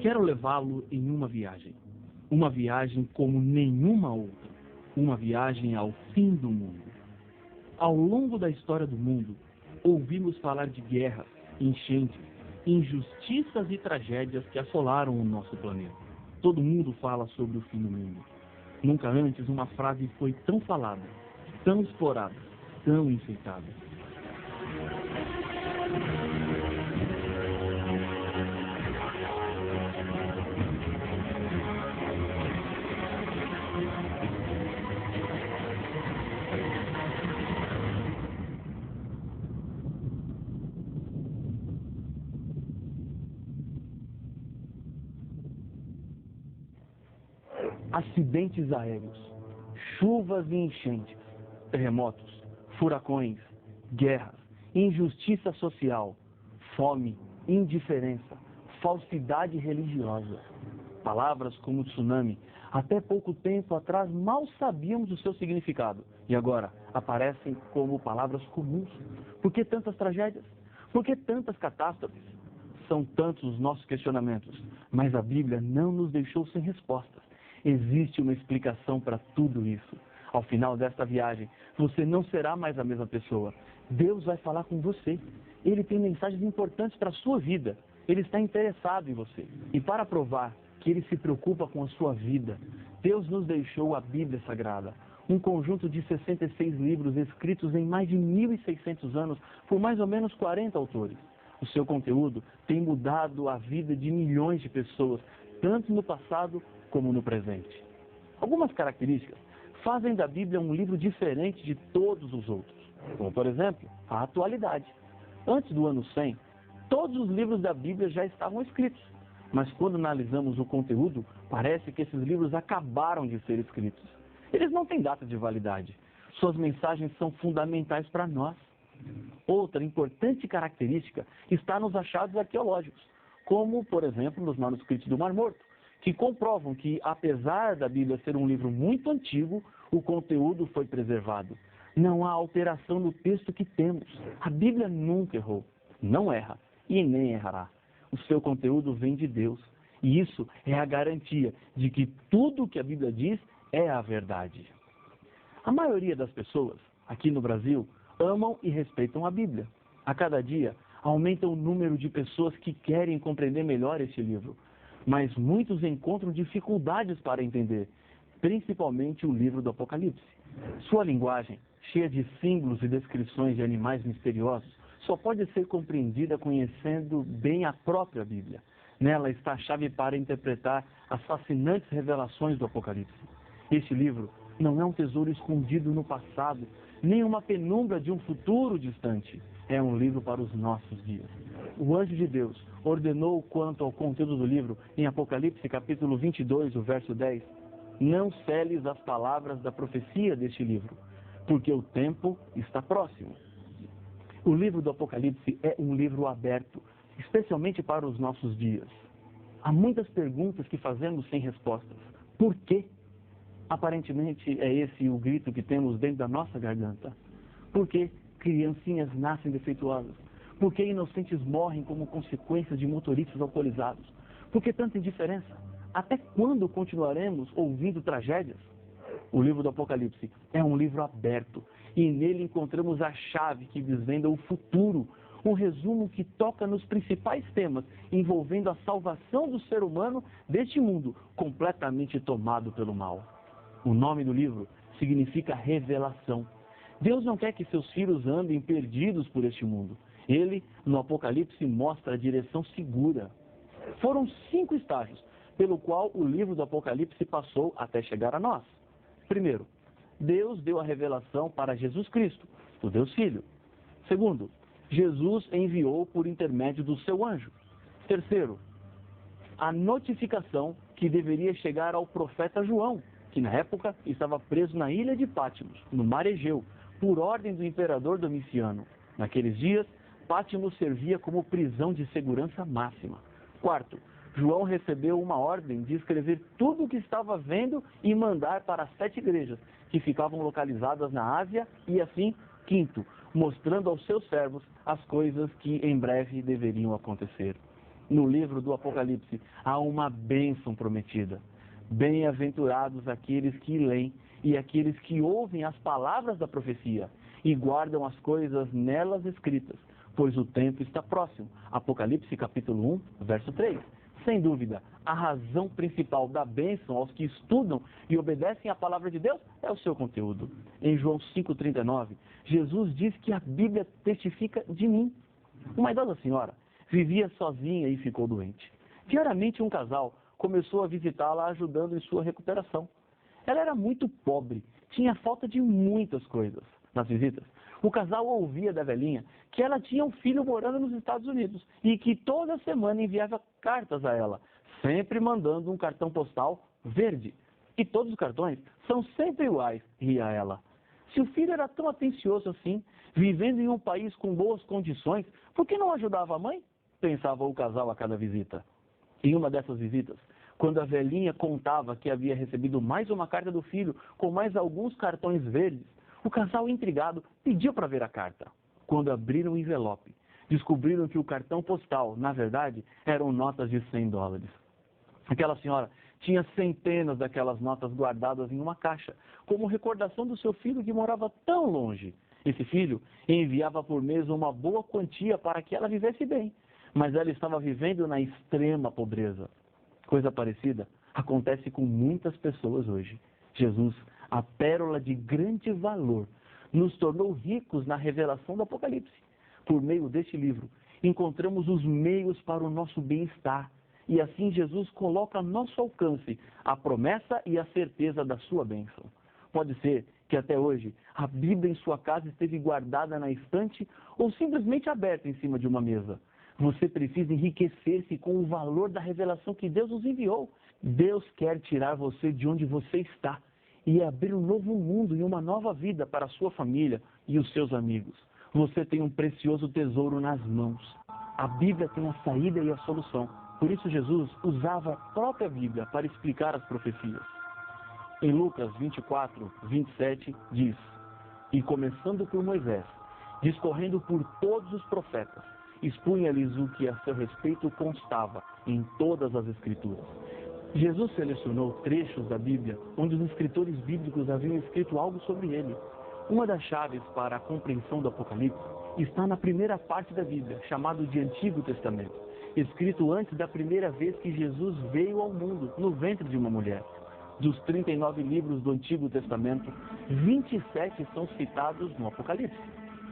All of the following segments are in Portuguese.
Quero levá-lo em uma viagem como nenhuma outra, uma viagem ao fim do mundo. Ao longo da história do mundo, ouvimos falar de guerras, enchentes, injustiças e tragédias que assolaram o nosso planeta. Todo mundo fala sobre o fim do mundo. Nunca antes uma frase foi tão falada, tão explorada, tão enfeitada. Acidentes aéreos, chuvas e enchentes, terremotos, furacões, guerras, injustiça social, fome, indiferença, falsidade religiosa. Palavras como tsunami, até pouco tempo atrás mal sabíamos o seu significado e agora aparecem como palavras comuns. Por que tantas tragédias? Por que tantas catástrofes? São tantos os nossos questionamentos, mas a Bíblia não nos deixou sem respostas. Existe uma explicação para tudo isso. Ao final desta viagem, você não será mais a mesma pessoa. Deus vai falar com você. Ele tem mensagens importantes para a sua vida. Ele está interessado em você. E para provar que Ele se preocupa com a sua vida, Deus nos deixou a Bíblia Sagrada. Um conjunto de 66 livros escritos em mais de 1.600 anos por mais ou menos 40 autores. O seu conteúdo tem mudado a vida de milhões de pessoas, tanto no passado como no presente. Algumas características fazem da Bíblia um livro diferente de todos os outros, como, por exemplo, a atualidade. Antes do ano 100, todos os livros da Bíblia já estavam escritos, mas quando analisamos o conteúdo, parece que esses livros acabaram de ser escritos. Eles não têm data de validade. Suas mensagens são fundamentais para nós. Outra importante característica está nos achados arqueológicos, como, por exemplo, nos manuscritos do Mar Morto, que comprovam que, apesar da Bíblia ser um livro muito antigo, o conteúdo foi preservado. Não há alteração no texto que temos. A Bíblia nunca errou, não erra e nem errará. O seu conteúdo vem de Deus. E isso é a garantia de que tudo o que a Bíblia diz é a verdade. A maioria das pessoas, aqui no Brasil, amam e respeitam a Bíblia. A cada dia, aumenta o número de pessoas que querem compreender melhor este livro. Mas muitos encontram dificuldades para entender, principalmente o livro do Apocalipse. Sua linguagem, cheia de símbolos e descrições de animais misteriosos, só pode ser compreendida conhecendo bem a própria Bíblia. Nela está a chave para interpretar as fascinantes revelações do Apocalipse. Este livro não é um tesouro escondido no passado, nem uma penumbra de um futuro distante. É um livro para os nossos dias. O anjo de Deus ordenou quanto ao conteúdo do livro em Apocalipse capítulo 22, o verso 10. Não seles as palavras da profecia deste livro, porque o tempo está próximo. O livro do Apocalipse é um livro aberto, especialmente para os nossos dias. Há muitas perguntas que fazemos sem respostas. Por quê? Aparentemente é esse o grito que temos dentro da nossa garganta. Por que criancinhas nascem defeituosas? Por que inocentes morrem como consequência de motoristas alcoolizados? Por que tanta indiferença? Até quando continuaremos ouvindo tragédias? O livro do Apocalipse é um livro aberto e nele encontramos a chave que desvenda o futuro, um resumo que toca nos principais temas envolvendo a salvação do ser humano deste mundo completamente tomado pelo mal. O nome do livro significa revelação. Deus não quer que seus filhos andem perdidos por este mundo. Ele, no Apocalipse, mostra a direção segura. Foram 5 estágios pelo qual o livro do Apocalipse passou até chegar a nós. Primeiro, Deus deu a revelação para Jesus Cristo, o Deus Filho. Segundo, Jesus enviou por intermédio do seu anjo. Terceiro, a notificação que deveria chegar ao profeta João, que na época estava preso na ilha de Patmos, no mar Egeu, por ordem do imperador Domiciano. Naqueles dias, Patmos servia como prisão de segurança máxima. Quarto, João recebeu uma ordem de escrever tudo o que estava vendo e mandar para as 7 igrejas, que ficavam localizadas na Ásia e assim, quinto, mostrando aos seus servos as coisas que em breve deveriam acontecer. No livro do Apocalipse, há uma bênção prometida. Bem-aventurados aqueles que leem e aqueles que ouvem as palavras da profecia e guardam as coisas nelas escritas, pois o tempo está próximo. Apocalipse capítulo 1, verso 3. Sem dúvida, a razão principal da bênção aos que estudam e obedecem à palavra de Deus é o seu conteúdo. Em João 5,39, Jesus diz que a Bíblia testifica de mim. Uma idosa senhora vivia sozinha e ficou doente. Diariamente um casal começou a visitá-la ajudando em sua recuperação. Ela era muito pobre, tinha falta de muitas coisas. Nas visitas, o casal ouvia da velhinha que ela tinha um filho morando nos Estados Unidos e que toda semana enviava cartas a ela, sempre mandando um cartão postal verde. E todos os cartões são sempre iguais, ria ela. Se o filho era tão atencioso assim, vivendo em um país com boas condições, por que não ajudava a mãe? Pensava o casal a cada visita. Em uma dessas visitas, quando a velhinha contava que havia recebido mais uma carta do filho com mais alguns cartões verdes, o casal intrigado pediu para ver a carta. Quando abriram o envelope, descobriram que o cartão postal, na verdade, eram notas de $100. Aquela senhora tinha centenas daquelas notas guardadas em uma caixa, como recordação do seu filho que morava tão longe. Esse filho enviava por mês uma boa quantia para que ela vivesse bem, mas ela estava vivendo na extrema pobreza. Coisa parecida acontece com muitas pessoas hoje. Jesus, a pérola de grande valor, nos tornou ricos na revelação do Apocalipse. Por meio deste livro, encontramos os meios para o nosso bem-estar. E assim Jesus coloca a nosso alcance a promessa e a certeza da sua bênção. Pode ser que até hoje a Bíblia em sua casa esteve guardada na estante ou simplesmente aberta em cima de uma mesa. Você precisa enriquecer-se com o valor da revelação que Deus nos enviou. Deus quer tirar você de onde você está e abrir um novo mundo e uma nova vida para a sua família e os seus amigos. Você tem um precioso tesouro nas mãos. A Bíblia tem a saída e a solução. Por isso Jesus usava a própria Bíblia para explicar as profecias. Em Lucas 24, 27 diz: E começando por Moisés, discorrendo por todos os profetas, expunha-lhes o que a seu respeito constava em todas as Escrituras. Jesus selecionou trechos da Bíblia onde os escritores bíblicos haviam escrito algo sobre ele. Uma das chaves para a compreensão do Apocalipse está na primeira parte da Bíblia, chamado de Antigo Testamento, escrito antes da primeira vez que Jesus veio ao mundo, no ventre de uma mulher. Dos 39 livros do Antigo Testamento, 27 são citados no Apocalipse.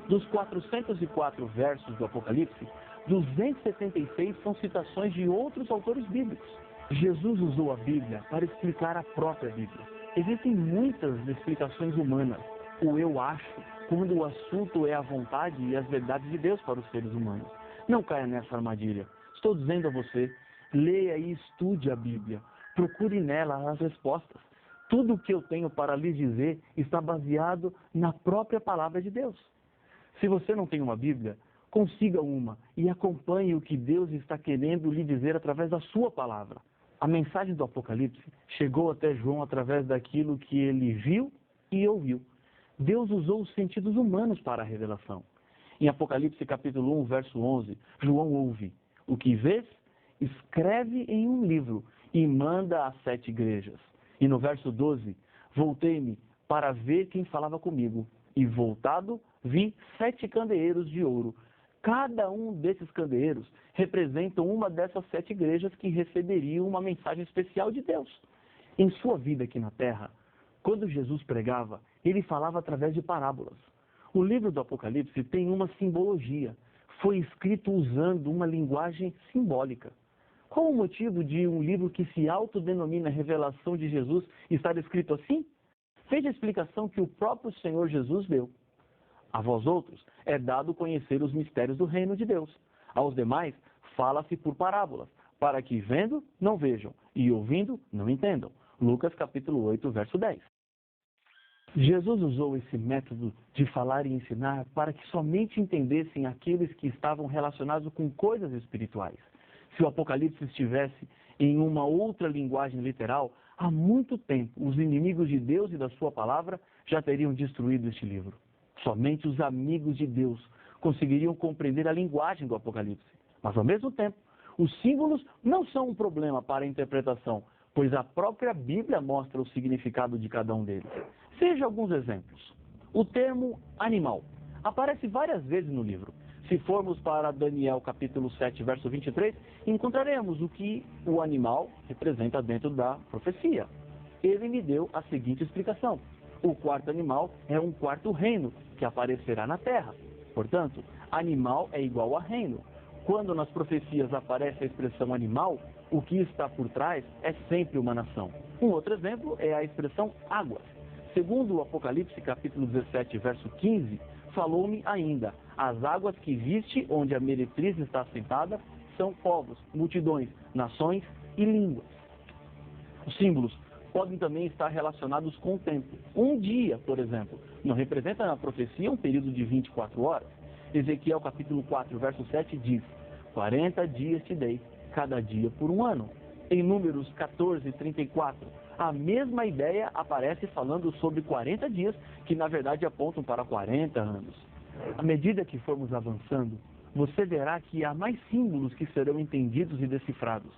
Dos 404 versos do Apocalipse, 276 são citações de outros autores bíblicos. Jesus usou a Bíblia para explicar a própria Bíblia. Existem muitas explicações humanas, o eu acho, quando o assunto é a vontade e as verdades de Deus para os seres humanos. Não caia nessa armadilha. Estou dizendo a você, leia e estude a Bíblia. Procure nela as respostas. Tudo o que eu tenho para lhe dizer está baseado na própria palavra de Deus. Se você não tem uma Bíblia, consiga uma e acompanhe o que Deus está querendo lhe dizer através da sua palavra. A mensagem do Apocalipse chegou até João através daquilo que ele viu e ouviu. Deus usou os sentidos humanos para a revelação. Em Apocalipse capítulo 1, verso 11, João ouve: O que vês, escreve em um livro e manda às 7 igrejas. E no verso 12, voltei-me para ver quem falava comigo. E voltado, vi 7 candeeiros de ouro. Cada um desses candeeiros representa uma dessas 7 igrejas que receberiam uma mensagem especial de Deus. Em sua vida aqui na terra, quando Jesus pregava, ele falava através de parábolas. O livro do Apocalipse tem uma simbologia. Foi escrito usando uma linguagem simbólica. Qual o motivo de um livro que se autodenomina Revelação de Jesus estar escrito assim? Veja a explicação que o próprio Senhor Jesus deu. A vós outros é dado conhecer os mistérios do reino de Deus. Aos demais, fala-se por parábolas, para que vendo, não vejam, e ouvindo, não entendam. Lucas capítulo 8, verso 10. Jesus usou esse método de falar e ensinar para que somente entendessem aqueles que estavam relacionados com coisas espirituais. Se o Apocalipse estivesse em uma outra linguagem literal, há muito tempo os inimigos de Deus e da sua palavra já teriam destruído este livro. Somente os amigos de Deus conseguiriam compreender a linguagem do Apocalipse. Mas, ao mesmo tempo, Os símbolos não são um problema para a interpretação, pois a própria Bíblia mostra o significado de cada um deles. Veja alguns exemplos. O termo animal aparece várias vezes no livro. Se formos para Daniel capítulo 7, verso 23, encontraremos o que o animal representa dentro da profecia. Ele me deu a seguinte explicação: o quarto animal é um quarto reino que aparecerá na terra. Portanto, animal é igual a reino. Quando nas profecias aparece a expressão animal, o que está por trás é sempre uma nação. Um outro exemplo é a expressão águas. Segundo o Apocalipse capítulo 17, verso 15, falou-me ainda: as águas que viste onde a meretriz está assentada são povos, multidões, nações e línguas. Os símbolos podem também estar relacionados com o tempo. Um dia, por exemplo, não representa na profecia um período de 24 horas. Ezequiel capítulo 4, verso 7 diz: 40 dias te dei, cada dia por um ano. Em Números 14, 34, a mesma ideia aparece falando sobre 40 dias, que na verdade apontam para 40 anos. À medida que formos avançando, você verá que há mais símbolos que serão entendidos e decifrados.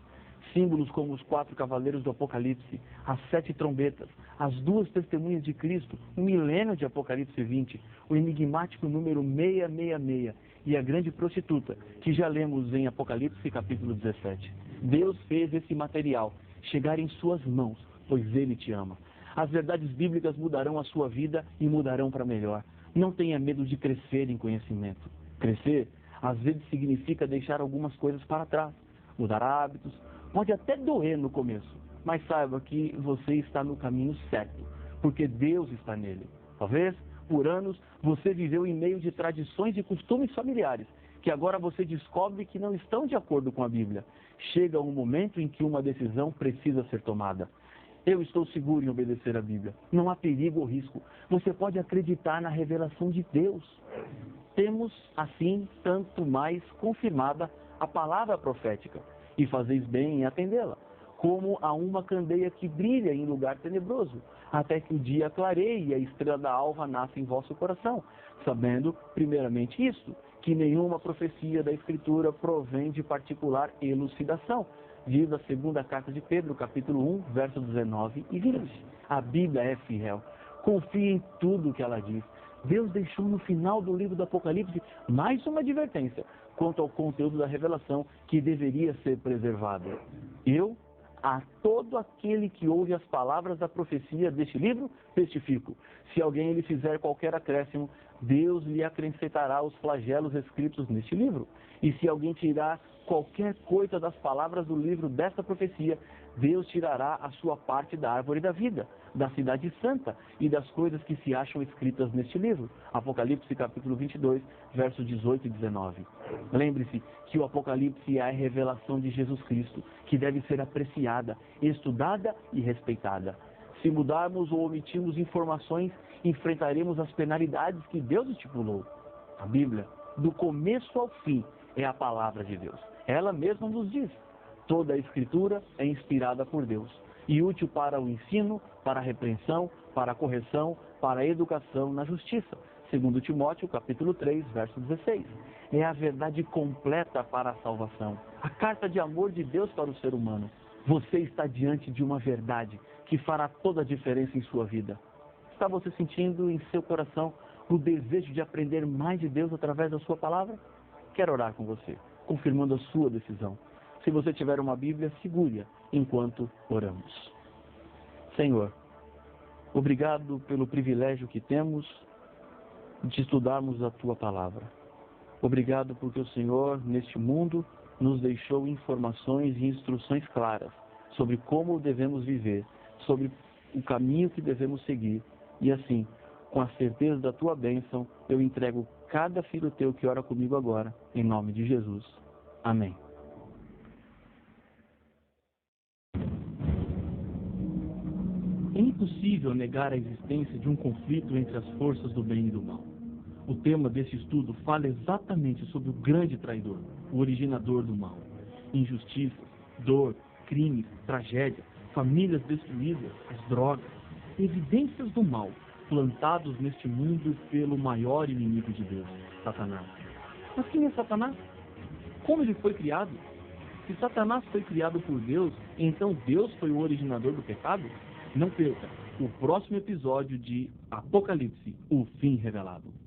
Símbolos como os 4 cavaleiros do Apocalipse, as 7 trombetas, as 2 testemunhas de Cristo, o milênio de Apocalipse 20, o enigmático número 666 e a grande prostituta, que já lemos em Apocalipse capítulo 17. Deus fez esse material chegar em suas mãos, pois Ele te ama. As verdades bíblicas mudarão a sua vida e mudarão para melhor. Não tenha medo de crescer em conhecimento. Crescer, às vezes, significa deixar algumas coisas para trás, mudar hábitos. Pode até doer no começo, mas saiba que você está no caminho certo, porque Deus está nele. Talvez, por anos, você viveu em meio de tradições e costumes familiares, que agora você descobre que não estão de acordo com a Bíblia. Chega um momento em que uma decisão precisa ser tomada. Eu estou seguro em obedecer a Bíblia. Não há perigo ou risco. Você pode acreditar na revelação de Deus. Temos, assim, tanto mais confirmada a palavra profética, e fazeis bem em atendê-la, como a uma candeia que brilha em lugar tenebroso, até que o dia clareie e a estrela da alva nasça em vosso coração, sabendo, primeiramente, isto, que nenhuma profecia da Escritura provém de particular elucidação. Diz a segunda carta de Pedro, capítulo 1, versos 19 e 20. A Bíblia é fiel. Confie em tudo que ela diz. Deus deixou no final do livro do Apocalipse mais uma advertência quanto ao conteúdo da revelação que deveria ser preservado. Eu, a todo aquele que ouve as palavras da profecia deste livro, testifico: se alguém lhe fizer qualquer acréscimo, Deus lhe acrescentará os flagelos escritos neste livro. E se alguém tirar qualquer coisa das palavras do livro desta profecia, Deus tirará a sua parte da árvore da vida, da cidade santa e das coisas que se acham escritas neste livro. Apocalipse capítulo 22, versos 18 e 19. Lembre-se que o Apocalipse é a revelação de Jesus Cristo, que deve ser apreciada, estudada e respeitada. Se mudarmos ou omitirmos informações, enfrentaremos as penalidades que Deus estipulou. A Bíblia, do começo ao fim, é a palavra de Deus. Ela mesma nos diz: toda a Escritura é inspirada por Deus e útil para o ensino, para a repreensão, para a correção, para a educação na justiça. Segundo Timóteo, capítulo 3, verso 16. É a verdade completa para a salvação, a carta de amor de Deus para o ser humano. Você está diante de uma verdade que fará toda a diferença em sua vida. Está você sentindo em seu coração o desejo de aprender mais de Deus através da sua palavra? Quero orar com você, confirmando a sua decisão. Se você tiver uma Bíblia, segure-a enquanto oramos. Senhor, obrigado pelo privilégio que temos de estudarmos a Tua Palavra. Obrigado porque o Senhor, neste mundo, nos deixou informações e instruções claras sobre como devemos viver, sobre o caminho que devemos seguir. E assim, com a certeza da Tua bênção, eu entrego cada filho Teu que ora comigo agora, em nome de Jesus. Amém. É impossível negar a existência de um conflito entre as forças do bem e do mal. O tema desse estudo fala exatamente sobre o grande traidor, o originador do mal. Injustiças, dor, crimes, tragédia, famílias destruídas, as drogas, evidências do mal plantados neste mundo pelo maior inimigo de Deus, Satanás. Mas quem é Satanás? Como ele foi criado? Se Satanás foi criado por Deus, então Deus foi o originador do pecado? Não perca o próximo episódio de Apocalipse, o fim revelado.